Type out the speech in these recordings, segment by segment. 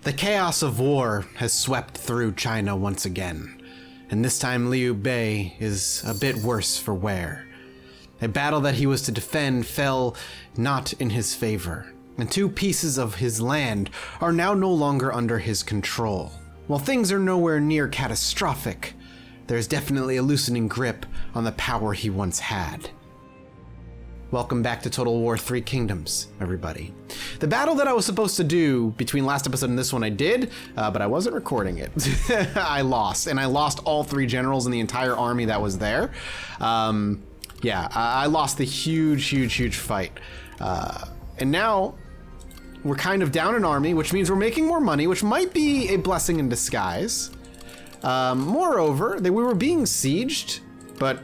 The chaos of war has swept through China once again, and this time Liu Bei is a bit worse for wear. A battle that he was to defend fell not in his favor, and 2 pieces of his land are now no longer under his control. While things are nowhere near catastrophic, there's definitely a loosening grip on the power he once had. Welcome back to Total War 3 Kingdoms, everybody. The battle that I was supposed to do between last episode and this one I did, but I wasn't recording it. I lost, and I lost all 3 generals in the entire army that was there. I lost the huge fight. And now we're kind of down an army, which means we're making more money, which might be a blessing in disguise. Moreover, we were being sieged, but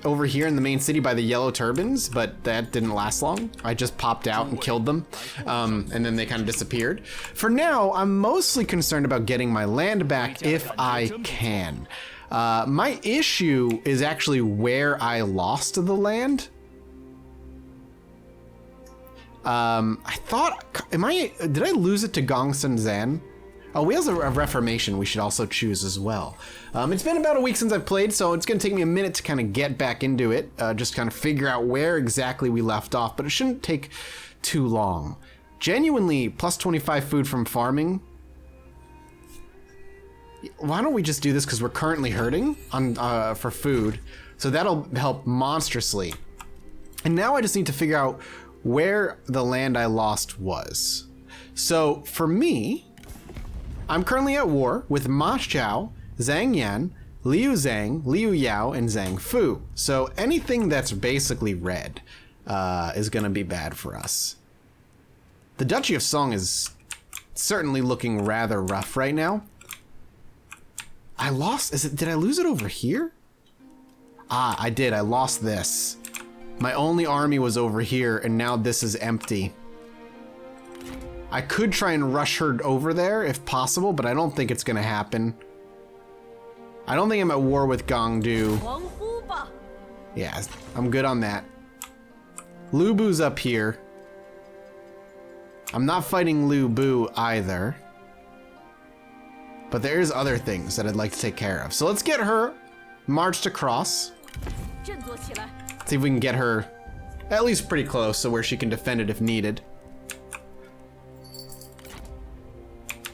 over here in the main city by the yellow turbans, but that didn't last long. I just popped out and killed them, and then they kind of disappeared. For now, I'm mostly concerned about getting my land back if I can. My issue is actually where I lost the land. I thought, did I lose it to Gongsun Zan? Oh, Wheels of Reformation we should also choose as well. It's been about a week since I've played, so it's gonna take me a minute to kind of get back into it, just kind of figure out where exactly we left off, but it shouldn't take too long. Genuinely, plus 25 food from farming. Why don't we just do this, because we're currently hurting for food, so that'll help monstrously. And now I just need to figure out where the land I lost was. So for me, I'm currently at war with Ma Xiao, Zhang Yan, Liu Zhang, Liu Yao, and Zhang Fu. So anything that's basically red is gonna be bad for us. The Duchy of Song is certainly looking rather rough right now. I lost, did I lose it over here? Ah, I did, I lost this. My only army was over here, and now this is empty. I could try and rush her over there if possible, but I don't think it's gonna happen. I don't think I'm at war with Gongdu. Yeah, I'm good on that. Lu Bu's up here. I'm not fighting Lu Bu either. But there's other things that I'd like to take care of. So let's get her marched across. See if we can get her at least pretty close, so where she can defend it if needed.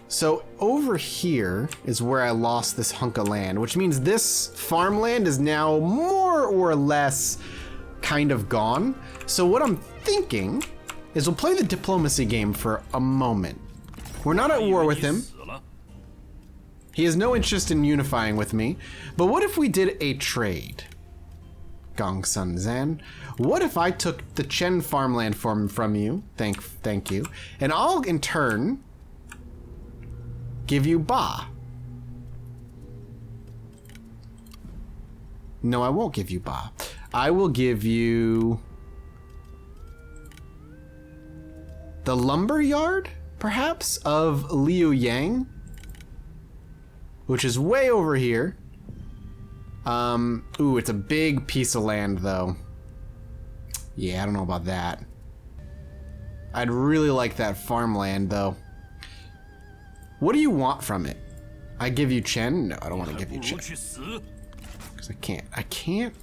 So over here is where I lost this hunk of land, which means this farmland is now more or less kind of gone. So what I'm thinking is we'll play the diplomacy game for a moment. We're not at war with him. He has no interest in unifying with me, but what if we did a trade? Gongsun Zan, what if I took the Chen farmland from you, thank you, and I'll in turn give you Ba. No, I won't give you Ba. I will give you the lumber yard, perhaps, of Liu Yang, which is way over here. Ooh, it's a big piece of land though. Yeah, I don't know about that. I'd really like that farmland though. What do you want from it? I give you Chen? No, I don't want to give you Chen. Because I can't.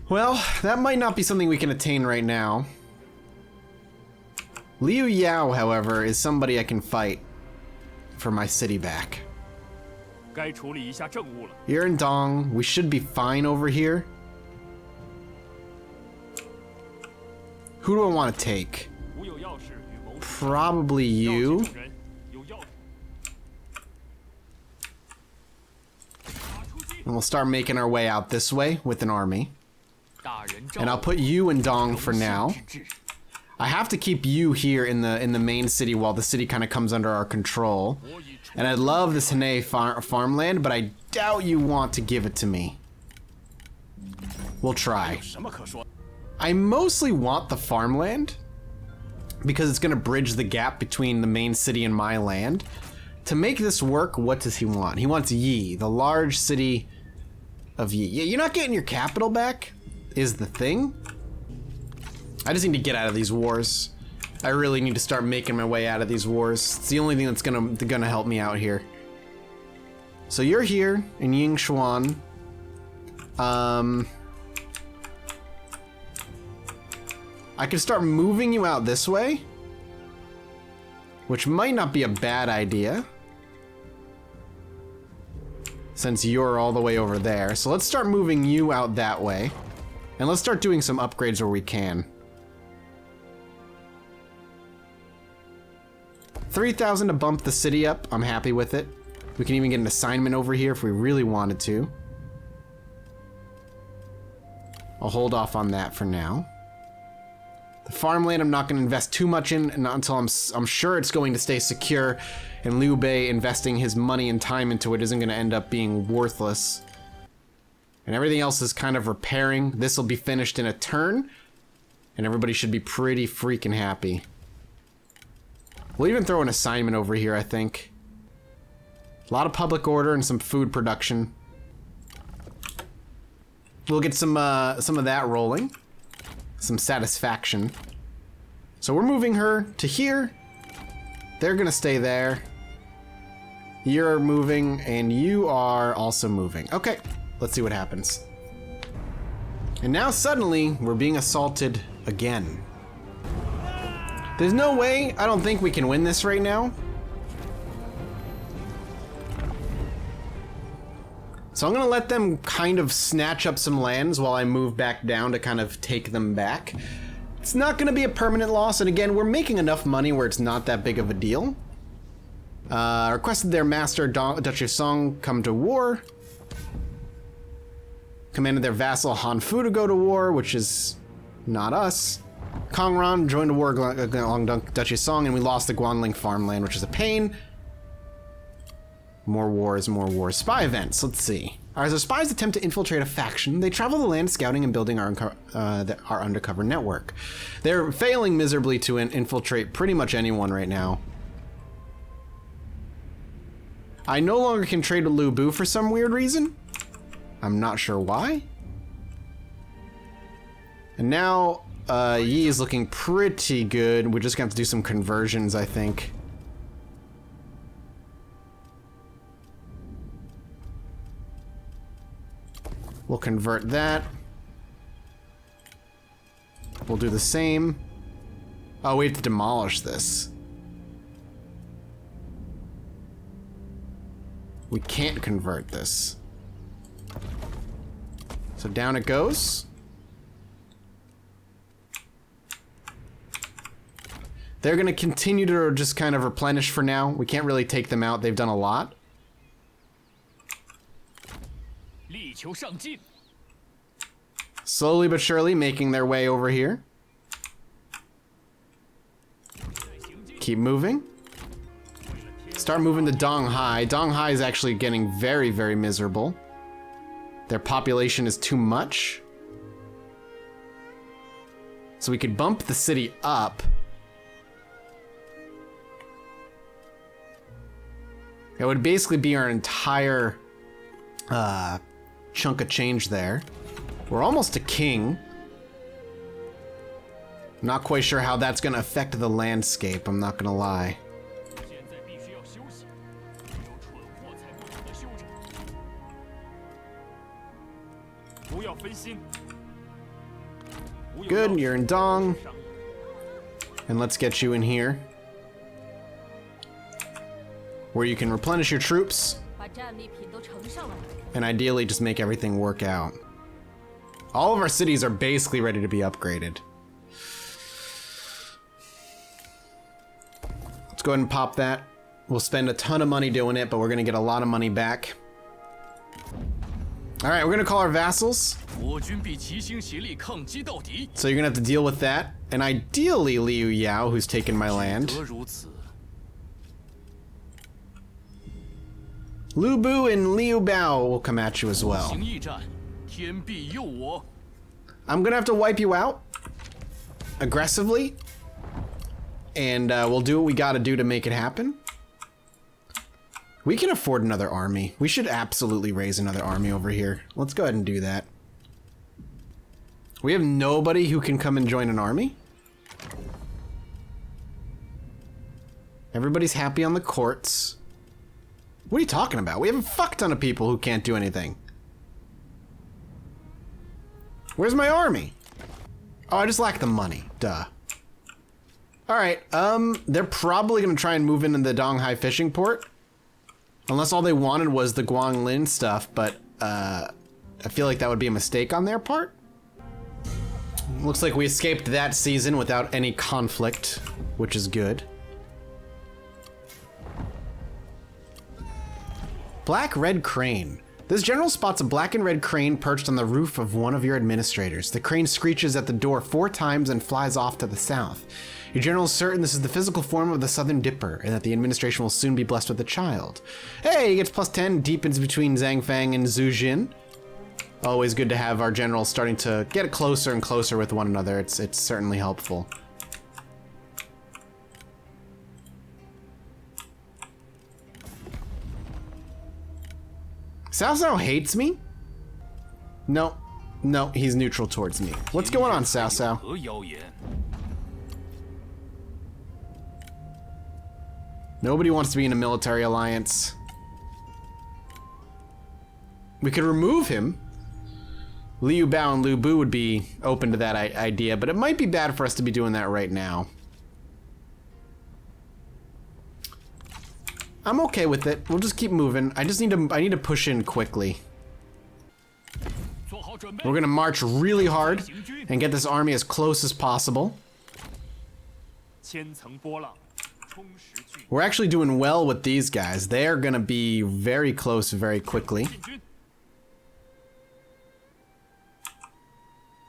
Well, that might not be something we can attain right now. Liu Yao, however, is somebody I can fight for my city back. You're in Dong. We should be fine over here. Who do I want to take? Probably you. And we'll start making our way out this way with an army. And I'll put you in Dong for now. I have to keep you here in the main city while the city kind of comes under our control. And I love this Hane farmland, but I doubt you want to give it to me. We'll try. I mostly want the farmland because it's gonna bridge the gap between the main city and my land. To make this work, what does he want? He wants Yi, the large city of Yi. Yeah, you're not getting your capital back, is the thing. I just need to get out of these wars. I really need to start making my way out of these wars. It's the only thing that's gonna help me out here. So you're here in Yingshuan. I could start moving you out this way, which might not be a bad idea, since you're all the way over there. So let's start moving you out that way, and let's start doing some upgrades where we can. 3,000 to bump the city up. I'm happy with it. We can even get an assignment over here if we really wanted to. I'll hold off on that for now. The farmland I'm not going to invest too much in, not until I'm sure it's going to stay secure, and Liu Bei investing his money and time into it isn't going to end up being worthless. And everything else is kind of repairing. This will be finished in a turn, and everybody should be pretty freaking happy. We'll even throw an assignment over here, I think. A lot of public order and some food production. We'll get some of that rolling. Some satisfaction. So we're moving her to here. They're gonna stay there. You're moving, and you are also moving. Okay, let's see what happens. And now suddenly, we're being assaulted again. There's no way, I don't think we can win this right now. So I'm gonna let them kind of snatch up some lands while I move back down to kind of take them back. It's not gonna be a permanent loss, and again, we're making enough money where it's not that big of a deal. Requested their master, Duchy of Song, come to war. Commanded their vassal, Han Fu, to go to war, which is not us. Kongran joined the war along Duchy of Song, and we lost the Guanling farmland, which is a pain. More wars, more wars. Spy events, let's see. As our spies attempt to infiltrate a faction, they travel the land scouting and building our undercover network. They're failing miserably to infiltrate pretty much anyone right now. I no longer can trade with Lu Bu for some weird reason. I'm not sure why. And now, Yi is looking pretty good. We're just gonna have to do some conversions, I think. We'll convert that. We'll do the same. Oh, we have to demolish this. We can't convert this. So down it goes. They're gonna continue to just kind of replenish for now. We can't really take them out. They've done a lot. Slowly but surely making their way over here. Keep moving. Start moving to Donghai. Donghai is actually getting very, very miserable. Their population is too much. So we could bump the city up. It would basically be our entire chunk of change there. We're almost a king. Not quite sure how that's going to affect the landscape, I'm not going to lie. Good, you're in Dong. And let's get you in here, where you can replenish your troops and ideally just make everything work out. All of our cities are basically ready to be upgraded. Let's go ahead and pop that. We'll spend a ton of money doing it, but we're gonna get a lot of money back. All right, we're gonna call our vassals. So you're gonna have to deal with that. And ideally Liu Yao, who's taken my land. Lu Bu and Liu Bao will come at you as well. I'm gonna have to wipe you out aggressively, and we'll do what we gotta do to make it happen. We can afford another army. We should absolutely raise another army over here. Let's go ahead and do that. We have nobody who can come and join an army. Everybody's happy on the courts. What are you talking about? We have a fuck ton of people who can't do anything. Where's my army? Oh, I just lack the money. Duh. Alright, they're probably gonna try and move into the Donghai fishing port. Unless all they wanted was the Guanglin stuff, but, I feel like that would be a mistake on their part. Looks like we escaped that season without any conflict, which is good. Black red crane. This general spots a black and red crane perched on the roof of one of your administrators. The crane screeches at the door 4 times and flies off to the south. Your general is certain this is the physical form of the Southern Dipper, and that the administration will soon be blessed with a child. Hey, he gets +10, deepens between Zhang Fang and Zhu Jin. Always good to have our generals starting to get closer and closer with one another. It's certainly helpful. Cao Cao hates me? No, he's neutral towards me. What's going on, Cao Cao? Nobody wants to be in a military alliance. We could remove him. Liu Bao and Liu Bu would be open to that idea, but it might be bad for us to be doing that right now. I'm okay with it. We'll just keep moving. I need to push in quickly. We're gonna march really hard and get this army as close as possible. We're actually doing well with these guys. They're gonna be very close very quickly.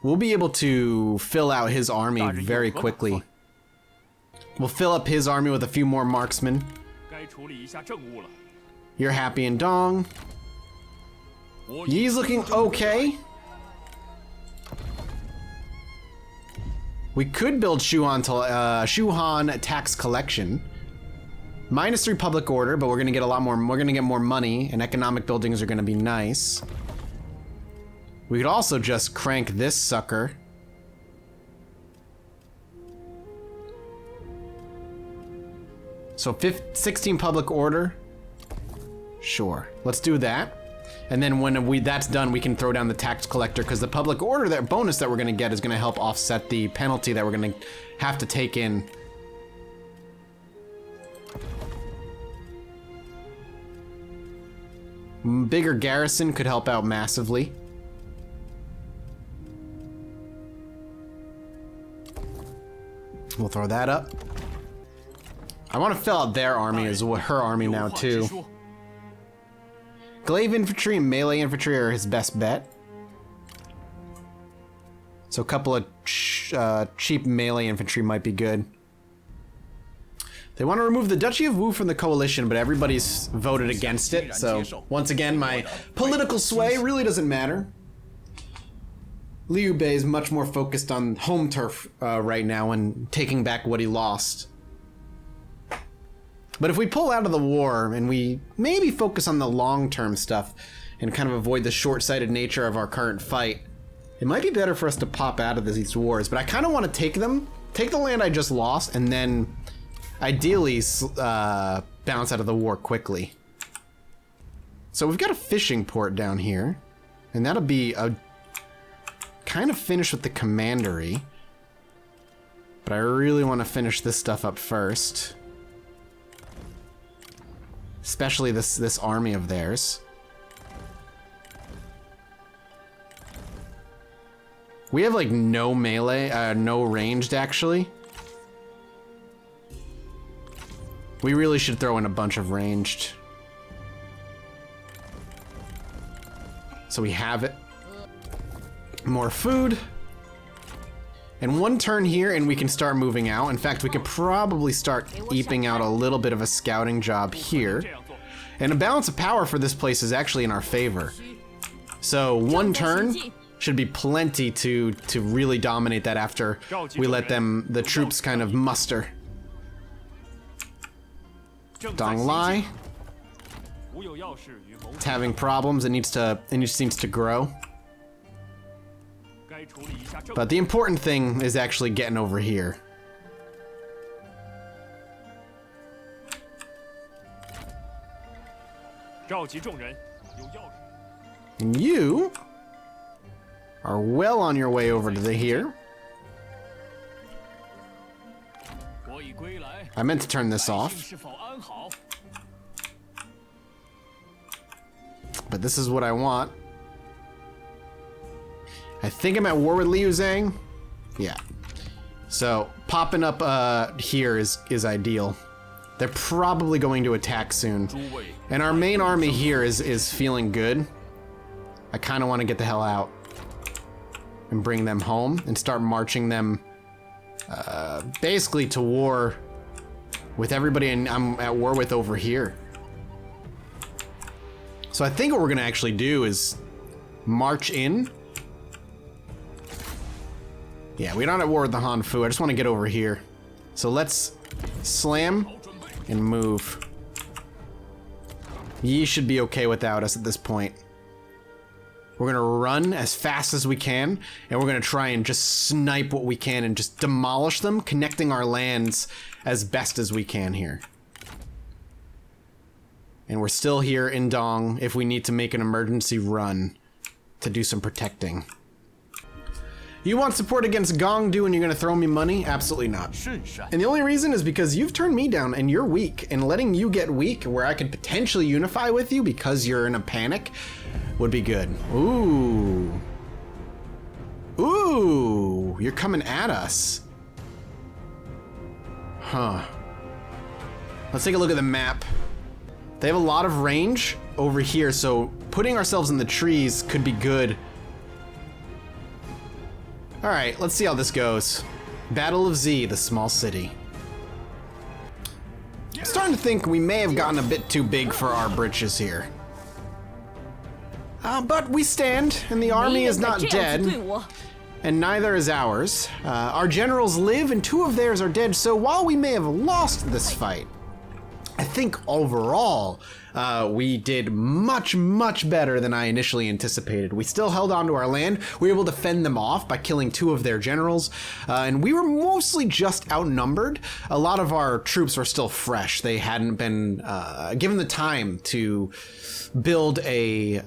We'll be able to fill out his army very quickly. We'll fill up his army with a few more marksmen. You're happy in Dong. Yi's looking okay. We could build Shuhan tax collection. -3 public order, but we're gonna get a lot more. We're gonna get more money, and economic buildings are gonna be nice. We could also just crank this sucker. So 16 public order. Sure, let's do that. And then when that's done, we can throw down the tax collector, because the public order, that bonus that we're gonna get is gonna help offset the penalty that we're gonna have to take in. Bigger garrison could help out massively. We'll throw that up. I want to fill out their army as well, her army now too. Glaive infantry and melee infantry are his best bet. So a couple of cheap melee infantry might be good. They want to remove the Duchy of Wu from the coalition, but everybody's voted against it. So once again, my political sway really doesn't matter. Liu Bei is much more focused on home turf right now and taking back what he lost. But if we pull out of the war and we maybe focus on the long-term stuff and kind of avoid the short-sighted nature of our current fight, it might be better for us to pop out of these wars. But I kind of want to take the land I just lost, and then ideally bounce out of the war quickly. So we've got a fishing port down here, and that'll be a kind of finish with the commandery. But I really want to finish this stuff up first. Especially this army of theirs. We have like no melee, no ranged actually. We really should throw in a bunch of ranged. So we have it. More food. And one turn here and we can start moving out. In fact, we could probably start eeping out a little bit of a scouting job here. And a balance of power for this place is actually in our favor. So one turn should be plenty to really dominate that after we let the troops kind of muster. Dong Lai. It's having problems. It just seems to grow. But the important thing is actually getting over here. And you are well on your way over to here. I meant to turn this off. But this is what I want. I think I'm at war with Liu Zhang. Yeah. So popping up here is ideal. They're probably going to attack soon. And our main army here is feeling good. I kind of want to get the hell out and bring them home and start marching them basically to war with everybody I'm at war with over here. So I think what we're gonna actually do is march in. Yeah, we're not at war with the Han Fu. I just want to get over here. So let's slam and move. Ye should be okay without us at this point. We're gonna run as fast as we can, and we're gonna try and just snipe what we can and just demolish them, connecting our lands as best as we can here. And we're still here in Dong if we need to make an emergency run to do some protecting. You want support against Gongdu and you're gonna throw me money? Absolutely not. And the only reason is because you've turned me down and you're weak, and letting you get weak where I could potentially unify with you because you're in a panic would be good. Ooh. Ooh, you're coming at us. Huh. Let's take a look at the map. They have a lot of range over here, so putting ourselves in the trees could be good. All right, let's see how this goes. Battle of Z, the small city. I'm starting to think we may have gotten a bit too big for our britches here. But we stand, and the army is not dead, and neither is ours. Our generals live, and 2 of theirs are dead, so while we may have lost this fight, I think overall, we did much, much better than I initially anticipated. We still held on to our land. We were able to fend them off by killing 2 of their generals, and we were mostly just outnumbered. A lot of our troops were still fresh. They hadn't been given the time to build a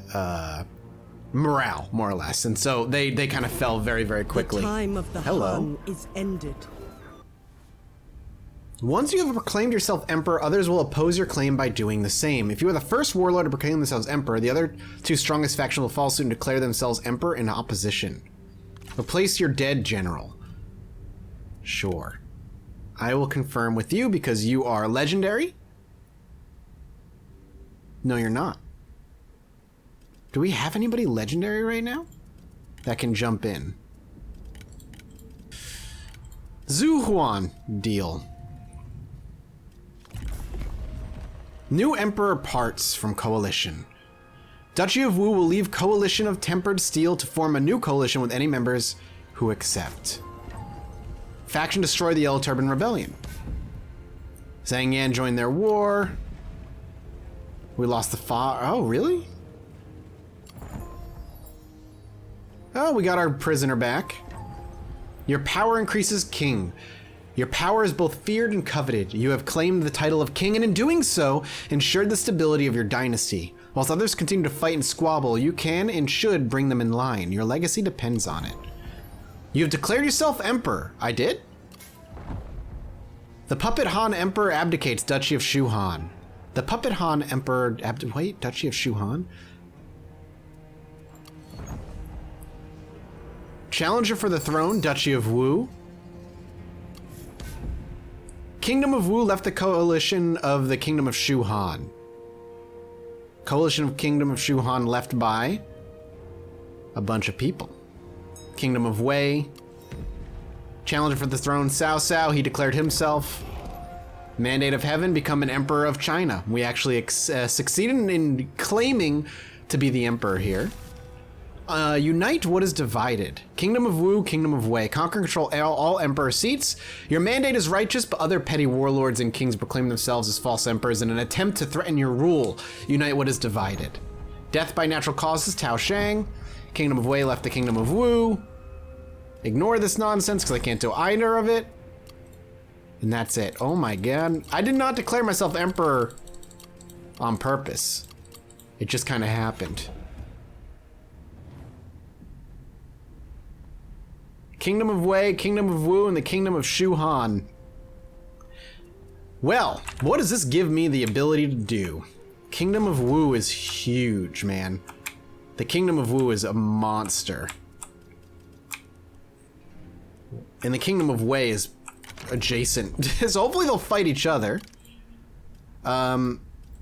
morale, more or less, and so they kind of fell very, very quickly. The time of the Han is ended. Once you have proclaimed yourself emperor, others will oppose your claim by doing the same. If you are the first warlord to proclaim themselves emperor, the other 2 strongest factions will follow suit and declare themselves emperor in opposition. Replace your dead general. Sure. I will confirm with you because you are legendary. No, you're not. Do we have anybody legendary right now that can jump in? Zhu Huan deal. New Emperor parts from Coalition. Duchy of Wu will leave Coalition of Tempered Steel to form a new coalition with any members who accept. Faction destroy the Yellow Turban Rebellion. Zhang Yan joined their war. We lost the Oh, really? Oh, we got our prisoner back. Your power increases, king. Your power is both feared and coveted. You have claimed the title of king, and in doing so, ensured the stability of your dynasty. Whilst others continue to fight and squabble, you can and should bring them in line. Your legacy depends on it. You have declared yourself emperor. I did? The Puppet Han Emperor abdicates Duchy of Shu Han. The Puppet Han Emperor wait, Duchy of Shu Han? Challenger for the throne, Duchy of Wu. Kingdom of Wu left the coalition of the Kingdom of Shu Han. Coalition of Kingdom of Shu Han left by a bunch of people. Kingdom of Wei. Challenger for the throne, Cao Cao, he declared himself. Mandate of Heaven, become an emperor of China. We actually succeeded in claiming to be the emperor here. Unite what is divided. Kingdom of Wu, Kingdom of Wei. Conquer and control all emperor seats. Your mandate is righteous, but other petty warlords and kings proclaim themselves as false emperors in an attempt to threaten your rule. Unite what is divided. Death by natural causes, Tao Shang. Kingdom of Wei left the Kingdom of Wu. Ignore this nonsense because I can't do either of it. And that's it. Oh my god. I did not declare myself emperor on purpose. It just kind of happened. Kingdom of Wei, Kingdom of Wu, and the Kingdom of Shuhan. Well, what does this give me the ability to do? Kingdom of Wu is huge, man. The Kingdom of Wu is a monster. And the Kingdom of Wei is adjacent. So hopefully they'll fight each other.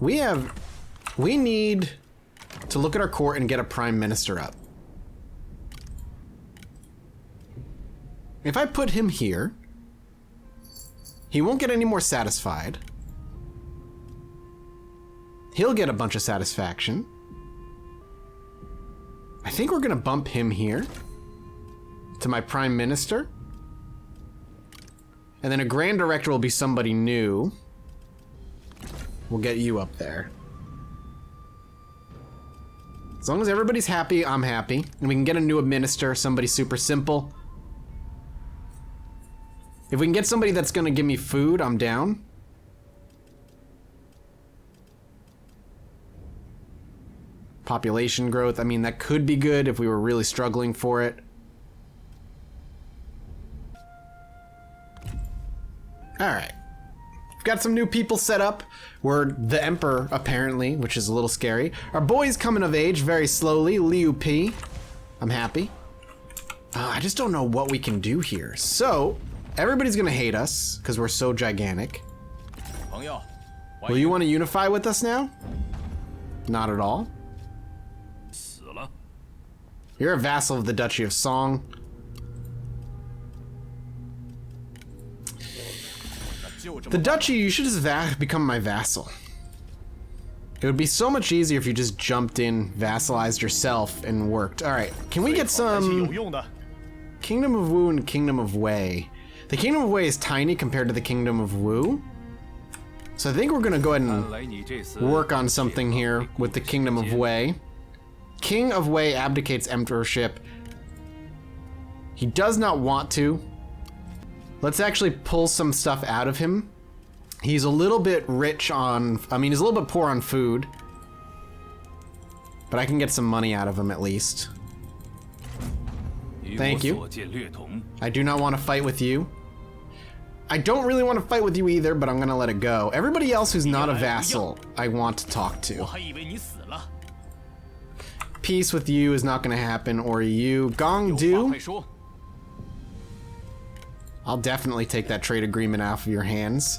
We need to look at our court and get a prime minister up. If I put him here, he won't get any more satisfied. He'll get a bunch of satisfaction. I think we're gonna bump him here to my prime minister. And then a grand director will be somebody new. We'll get you up there. As long as everybody's happy, I'm happy. And we can get a new administrator, somebody super simple. If we can get somebody that's gonna give me food, I'm down. Population growth, I mean, that could be good if we were really struggling for it. Alright. We've got some new people set up. We're the Emperor, apparently, which is a little scary. Our boy's coming of age very slowly, Liu P. I'm happy. I just don't know what we can do here. So, everybody's gonna hate us, because we're so gigantic. Will you want to unify with us now? Not at all. You're a vassal of the Duchy of Song. The Duchy, you should just become my vassal. It would be so much easier if you just jumped in, vassalized yourself, and worked. Alright, can we get some Kingdom of Wu and Kingdom of Wei? The Kingdom of Wei is tiny compared to the Kingdom of Wu. So I think we're gonna go ahead and work on something here with the Kingdom of Wei. King of Wei abdicates emperorship. He does not want to. Let's actually pull some stuff out of him. He's a little bit rich on, he's a little bit poor on food. But I can get some money out of him at least. Thank you. I do not want to fight with you. I don't really want to fight with you either, but I'm gonna let it go. Everybody else who's not a vassal, I want to talk to. Peace with you is not gonna happen, or you. Gong Du. I'll definitely take that trade agreement off of your hands.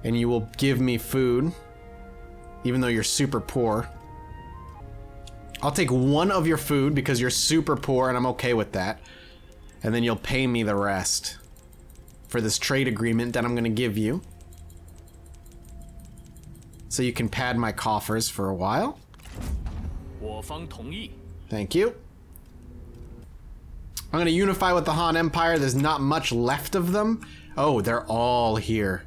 And you will give me food, even though you're super poor. I'll take one of your food because you're super poor and I'm okay with that. And then you'll pay me the rest for this trade agreement that I'm gonna give you. So you can pad my coffers for a while. Thank you. I'm gonna unify with the Han Empire. There's not much left of them. Oh, they're all here.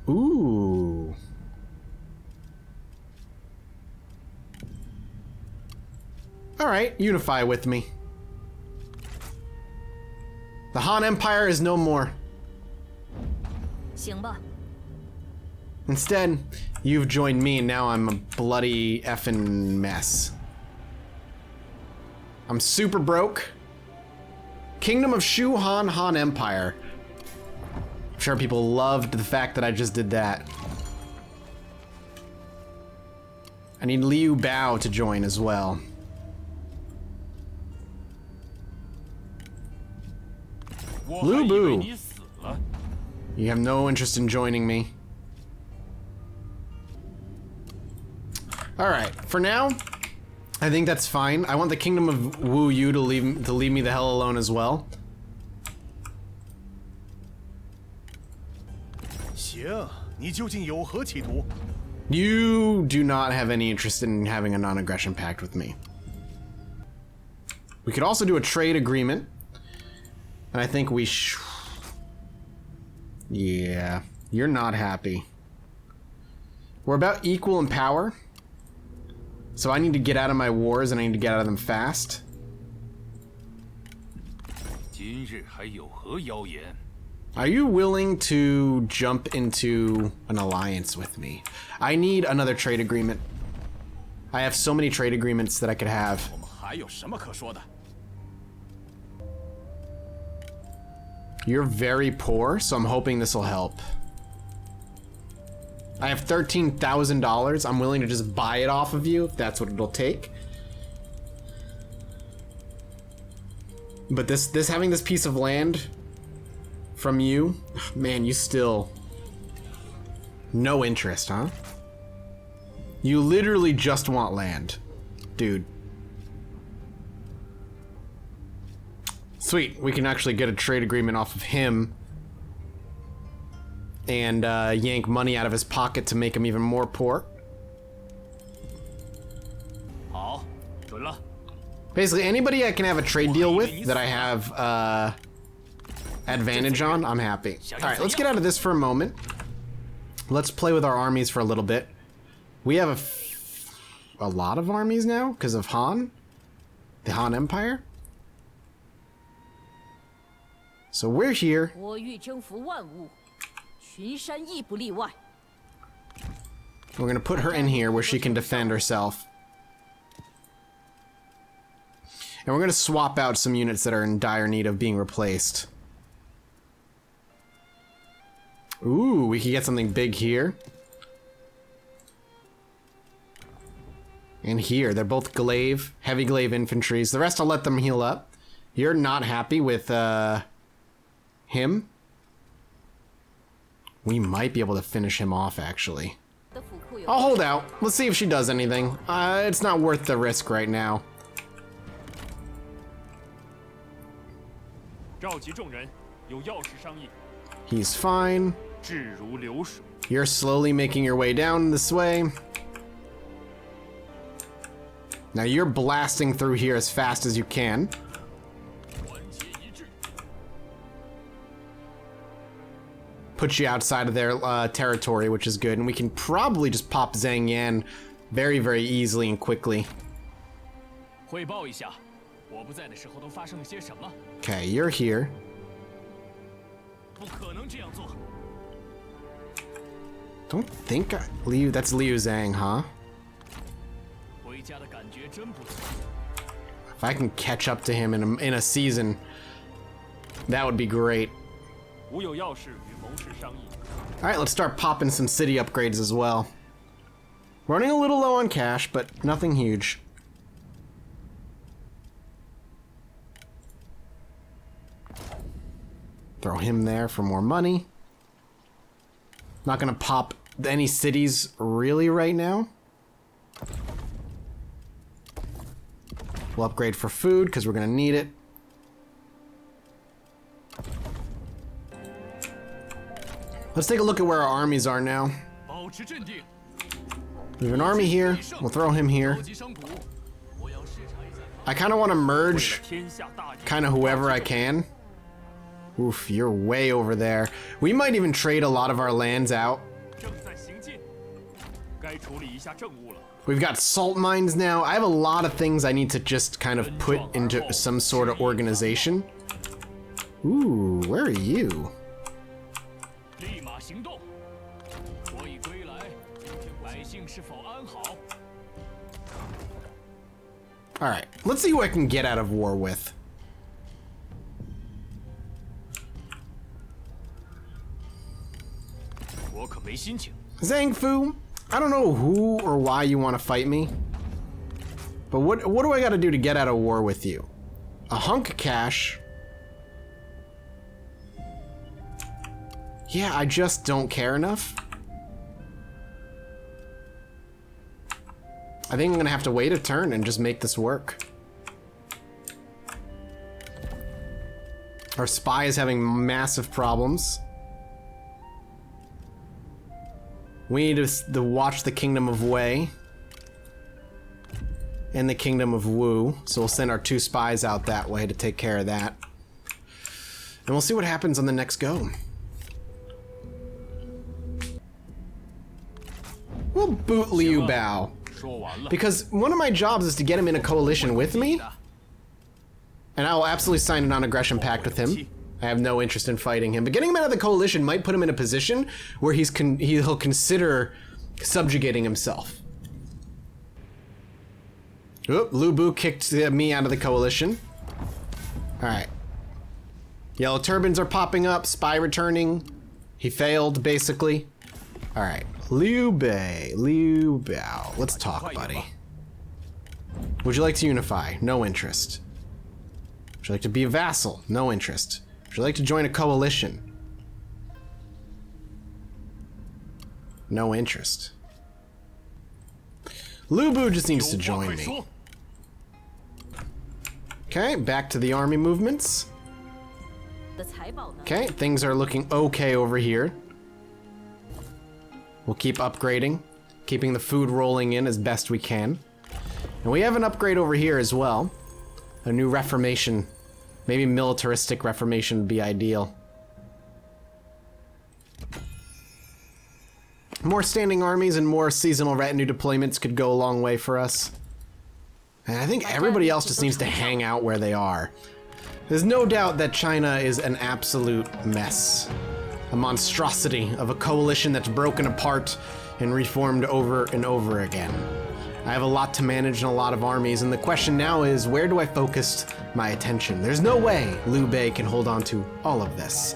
Ooh. Alright, unify with me. The Han Empire is no more. Instead, you've joined me and now I'm a bloody effing mess. I'm super broke. Kingdom of Shu Han Empire. I'm sure people loved the fact that I just did that. I need Liu Bao to join as well. Lu Bu. You have no interest in joining me. Alright, for now, I think that's fine. I want the Kingdom of Wu Yu to leave me the hell alone as well. You do not have any interest in having a non-aggression pact with me. We could also do a trade agreement. And I think we yeah, you're not happy. We're about equal in power. So I need to get out of my wars and I need to get out of them fast. Are you willing to jump into an alliance with me? I need another trade agreement. I have so many trade agreements that I could have. You're very poor, so I'm hoping this will help. I have $13,000. I'm willing to just buy it off of you if that's what it'll take. But this having this piece of land from you, man, you still no interest, huh? You literally just want land, dude. Sweet, we can actually get a trade agreement off of him and yank money out of his pocket to make him even more poor. Basically, anybody I can have a trade deal with that I have advantage on, I'm happy. Alright, let's get out of this for a moment. Let's play with our armies for a little bit. We have a lot of armies now because of Han, the Han Empire. So we're here. We're gonna put her in here where she can defend herself. And we're gonna swap out some units that are in dire need of being replaced. Ooh, we can get something big here. And here, they're both glaive, heavy glaive infantries. The rest I'll let them heal up. You're not happy with him? We might be able to finish him off, actually. I'll hold out. Let's see if she does anything. It's not worth the risk right now. He's fine. You're slowly making your way down this way. Now you're blasting through here as fast as you can. Put you outside of their territory, which is good. And we can probably just pop Zhang Yan very, very easily and quickly. Okay, you're here. Don't think Liu. That's Liu Zhang, huh? If I can catch up to him in a season, that would be great. Alright, let's start popping some city upgrades as well. Running a little low on cash, but nothing huge. Throw him there for more money. Not gonna pop any cities really right now. We'll upgrade for food because we're gonna need it. Let's take a look at where our armies are now. We have an army here. We'll throw him here. I kind of want to merge kind of whoever I can. Oof, you're way over there. We might even trade a lot of our lands out. We've got salt mines now. I have a lot of things I need to just kind of put into some sort of organization. Ooh, where are you? Alright, let's see who I can get out of war with. Zhang Fu, I don't know who or why you want to fight me, but what do I got to do to get out of war with you? A hunk of cash. Yeah, I just don't care enough. I think I'm gonna have to wait a turn and just make this work. Our spy is having massive problems. We need to watch the Kingdom of Wei and the Kingdom of Wu, so we'll send our 2 spies out that way to take care of that. And we'll see what happens on the next go. We'll boot Liu Bao. Because one of my jobs is to get him in a coalition with me. And I will absolutely sign a non-aggression pact with him. I have no interest in fighting him. But getting him out of the coalition might put him in a position where he'll consider subjugating himself. Oop, Lu Bu kicked me out of the coalition. Alright. Yellow turbans are popping up, spy returning. He failed, basically. Alright. Liu Bao. Let's talk, buddy. Would you like to unify? No interest. Would you like to be a vassal? No interest. Would you like to join a coalition? No interest. Lu Bu just needs to join me. Okay, back to the army movements. Okay, things are looking okay over here. We'll keep upgrading, keeping the food rolling in as best we can. And we have an upgrade over here as well. A new Reformation. Maybe militaristic Reformation would be ideal. More standing armies and more seasonal retinue deployments could go a long way for us. And I think everybody else just needs to hang out where they are. There's no doubt that China is an absolute mess. A monstrosity of a coalition that's broken apart and reformed over and over again. I have a lot to manage and a lot of armies, and the question now is, where do I focus my attention? There's no way Liu Bei can hold on to all of this.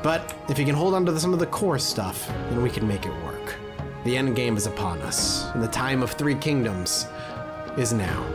But if he can hold on to some of the core stuff, then we can make it work. The end game is upon us, and the time of 3 kingdoms is now.